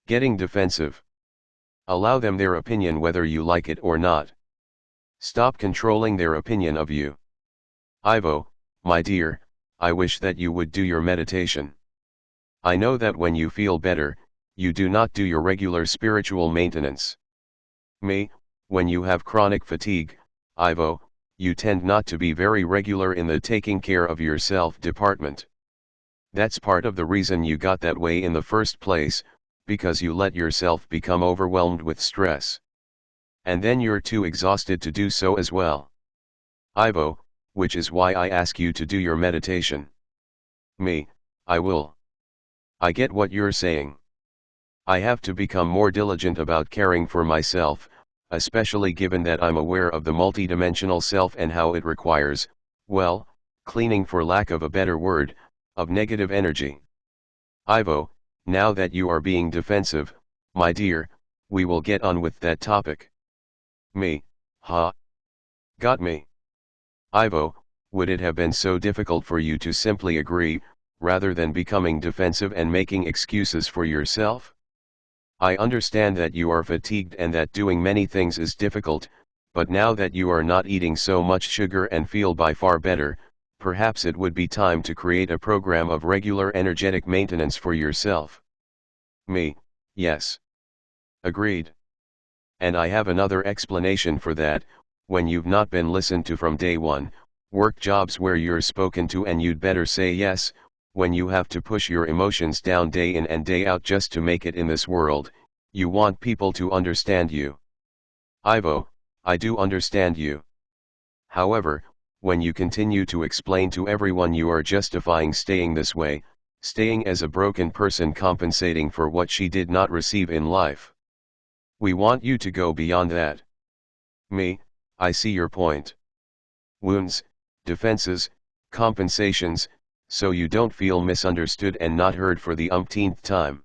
Getting defensive. Allow them their opinion whether you like it or not. Stop controlling their opinion of you. Ivo, my dear, I wish that you would do your meditation. I know that when you feel better, you do not do your regular spiritual maintenance. Me, when you have chronic fatigue, Ivo, you tend not to be very regular in the taking care of yourself department. That's part of the reason you got that way in the first place, because you let yourself become overwhelmed with stress. And then you're too exhausted to do so as well. Ivo, which is why I ask you to do your meditation. Me, I will. I get what you're saying. I have to become more diligent about caring for myself, especially given that I'm aware of the multidimensional self and how it requires, well, cleaning for lack of a better word, of negative energy. Ivo, now that you are being defensive, my dear, we will get on with that topic. Me, ha. Got me. Ivo, would it have been so difficult for you to simply agree, rather than becoming defensive and making excuses for yourself? I understand that you are fatigued and that doing many things is difficult, but now that you are not eating so much sugar and feel by far better, perhaps it would be time to create a program of regular energetic maintenance for yourself. Me, yes. Agreed. And I have another explanation for that. When you've not been listened to from day one, work jobs where you're spoken to and you'd better say yes, when you have to push your emotions down day in and day out just to make it in this world, you want people to understand you. Ivo, I do understand you. However, when you continue to explain to everyone you are justifying staying this way, staying as a broken person compensating for what she did not receive in life. We want you to go beyond that. Me, I see your point. Wounds, defenses, compensations, so you don't feel misunderstood and not heard for the umpteenth time.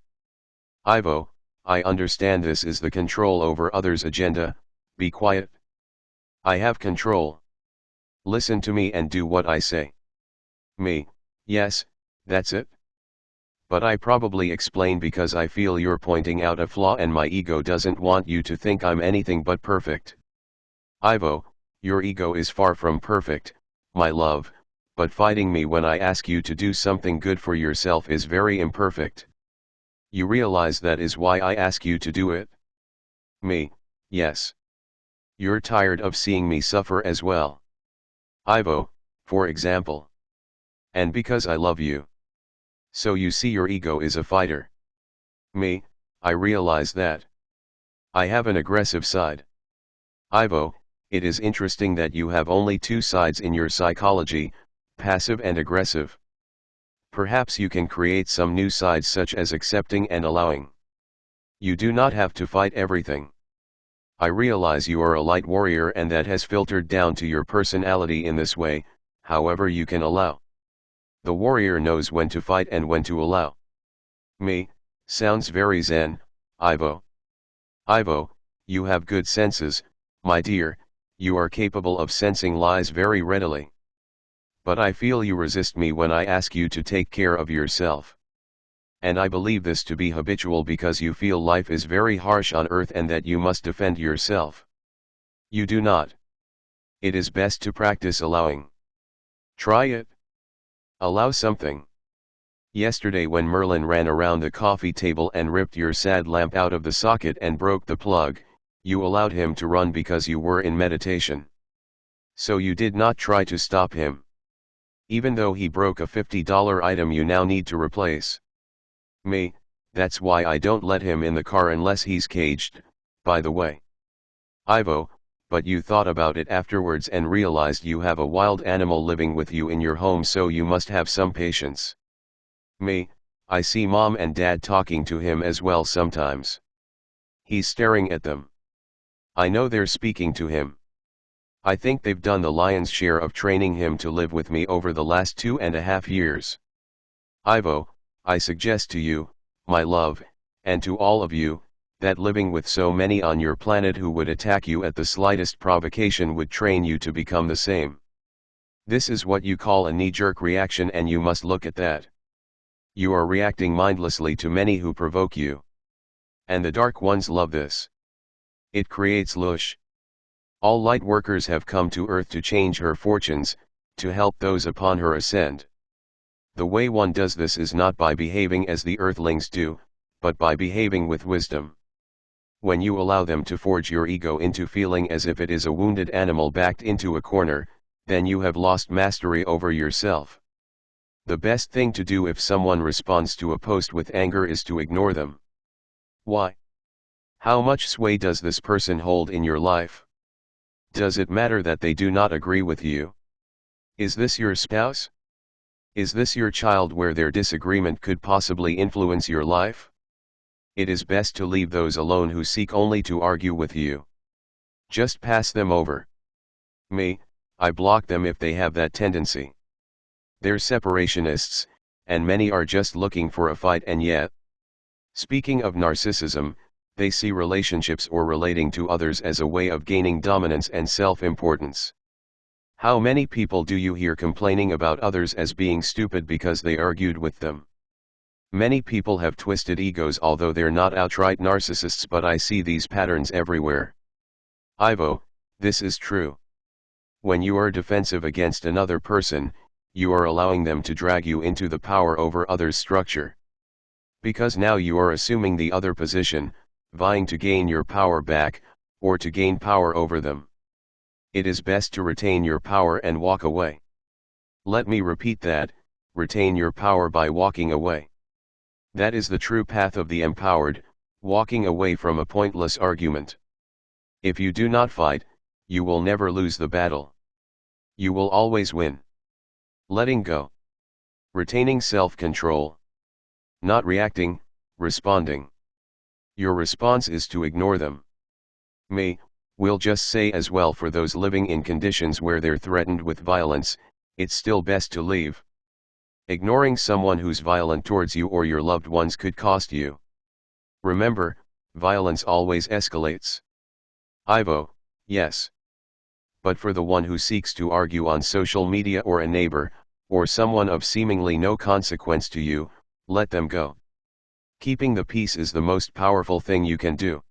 Ivo, I understand this is the control over others' agenda. Be quiet. I have control. Listen to me and do what I say. Me, yes, that's it. But I probably explain because I feel you're pointing out a flaw and my ego doesn't want you to think I'm anything but perfect. Ivo, your ego is far from perfect, my love, but fighting me when I ask you to do something good for yourself is very imperfect. You realize that is why I ask you to do it? Me, yes. You're tired of seeing me suffer as well. Ivo, for example. And because I love you. So you see your ego is a fighter. Me, I realize that. I have an aggressive side. Ivo, it is interesting that you have only two sides in your psychology, passive and aggressive. Perhaps you can create some new sides such as accepting and allowing. You do not have to fight everything. I realize you are a light warrior and that has filtered down to your personality in this way, however you can allow. The warrior knows when to fight and when to allow. Me, sounds very zen, Ivo. Ivo, you have good senses, my dear, you are capable of sensing lies very readily. But I feel you resist me when I ask you to take care of yourself. And I believe this to be habitual because you feel life is very harsh on earth and that you must defend yourself. You do not. It is best to practice allowing. Try it. Allow something. Yesterday when Merlin ran around the coffee table and ripped your sad lamp out of the socket and broke the plug, you allowed him to run because you were in meditation. So you did not try to stop him. Even though he broke a $50 item you now need to replace. Me, that's why I don't let him in the car unless he's caged, by the way. Ivo, but you thought about it afterwards and realized you have a wild animal living with you in your home, so you must have some patience. Me, I see mom and dad talking to him as well sometimes. He's staring at them. I know they're speaking to him. I think they've done the lion's share of training him to live with me over the last 2.5 years. Ivo, I suggest to you, my love, and to all of you, that living with so many on your planet who would attack you at the slightest provocation would train you to become the same. This is what you call a knee-jerk reaction, and you must look at that. You are reacting mindlessly to many who provoke you. And the dark ones love this. It creates lush. All light workers have come to earth to change her fortunes, to help those upon her ascend. The way one does this is not by behaving as the earthlings do, but by behaving with wisdom. When you allow them to forge your ego into feeling as if it is a wounded animal backed into a corner, then you have lost mastery over yourself. The best thing to do if someone responds to a post with anger is to ignore them. Why? How much sway does this person hold in your life? Does it matter that they do not agree with you? Is this your spouse? Is this your child where their disagreement could possibly influence your life? It is best to leave those alone who seek only to argue with you. Just pass them over. Me, I block them if they have that tendency. They're separationists, and many are just looking for a fight, and yet. Speaking of narcissism, they see relationships or relating to others as a way of gaining dominance and self-importance. How many people do you hear complaining about others as being stupid because they argued with them? Many people have twisted egos, although they're not outright narcissists, but I see these patterns everywhere. Ivo, this is true. When you are defensive against another person, you are allowing them to drag you into the power over others' structure. Because now you are assuming the other position, vying to gain your power back, or to gain power over them. It is best to retain your power and walk away. Let me repeat that, retain your power by walking away. That is the true path of the empowered, walking away from a pointless argument. If you do not fight, you will never lose the battle. You will always win. Letting go. Retaining self-control. Not reacting, responding. Your response is to ignore them. We'll just say as well, for those living in conditions where they're threatened with violence, it's still best to leave. Ignoring someone who's violent towards you or your loved ones could cost you. Remember, violence always escalates. Ivo, yes. But for the one who seeks to argue on social media, or a neighbor, or someone of seemingly no consequence to you, let them go. Keeping the peace is the most powerful thing you can do.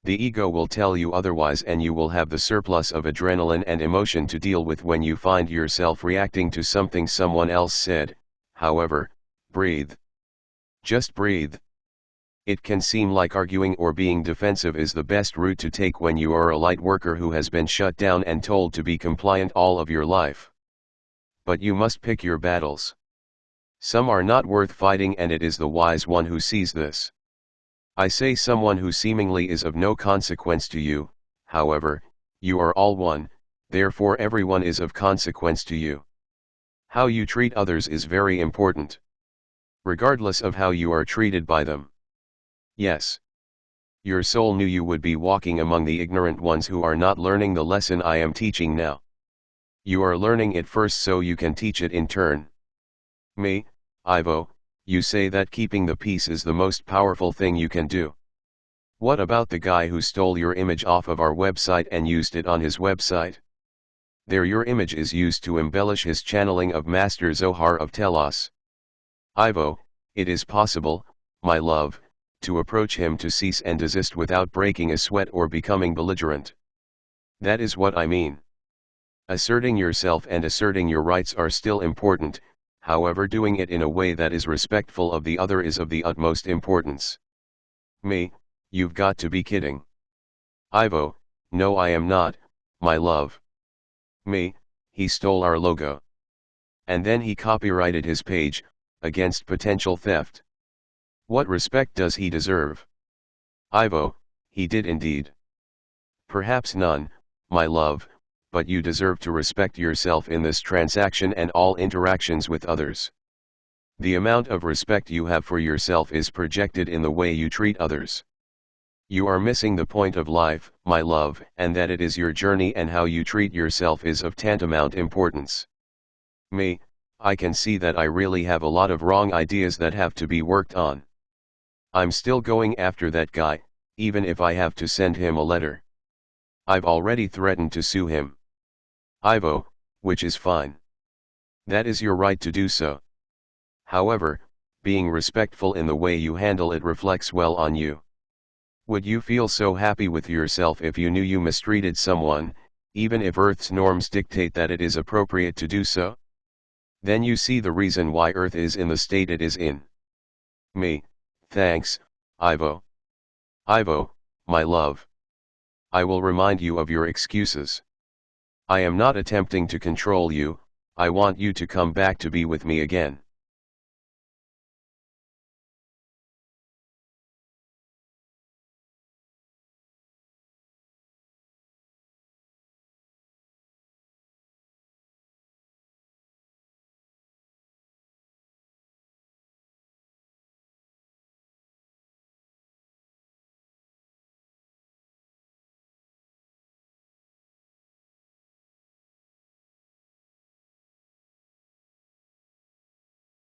The ego will tell you otherwise, and you will have the surplus of adrenaline and emotion to deal with when you find yourself reacting to something someone else said. However, breathe. Just breathe. It can seem like arguing or being defensive is the best route to take when you are a light worker who has been shut down and told to be compliant all of your life. But you must pick your battles. Some are not worth fighting, and it is the wise one who sees this. I say someone who seemingly is of no consequence to you. However, you are all one, therefore everyone is of consequence to you. How you treat others is very important, regardless of how you are treated by them. Yes. Your soul knew you would be walking among the ignorant ones who are not learning the lesson I am teaching now. You are learning it first so you can teach it in turn. Ivo, you say that keeping the peace is the most powerful thing you can do. What about the guy who stole your image off of our website and used it on his website? There your image is used to embellish his channeling of Master Zohar of Telos. Ivo, it is possible, my love, to approach him to cease and desist without breaking a sweat or becoming belligerent. That is what I mean. Asserting yourself and asserting your rights are still important, however doing it in a way that is respectful of the other is of the utmost importance. You've got to be kidding. Ivo, no I am not, my love. He stole our logo. And then he copyrighted his page, against potential theft. What respect does he deserve? Ivo, he did indeed. Perhaps none, my love, but you deserve to respect yourself in this transaction and all interactions with others. The amount of respect you have for yourself is projected in the way you treat others. You are missing the point of life, my love, and that it is your journey, and how you treat yourself is of tantamount importance. I can see that I really have a lot of wrong ideas that have to be worked on. I'm still going after that guy, even if I have to send him a letter. I've already threatened to sue him. Ivo, which is fine. That is your right to do so. However, being respectful in the way you handle it reflects well on you. Would you feel so happy with yourself if you knew you mistreated someone, even if Earth's norms dictate that it is appropriate to do so? Then you see the reason why Earth is in the state it is in. Me, thanks, Ivo. Ivo, my love. I will remind you of your excuses. I am not attempting to control you, I want you to come back to be with me again.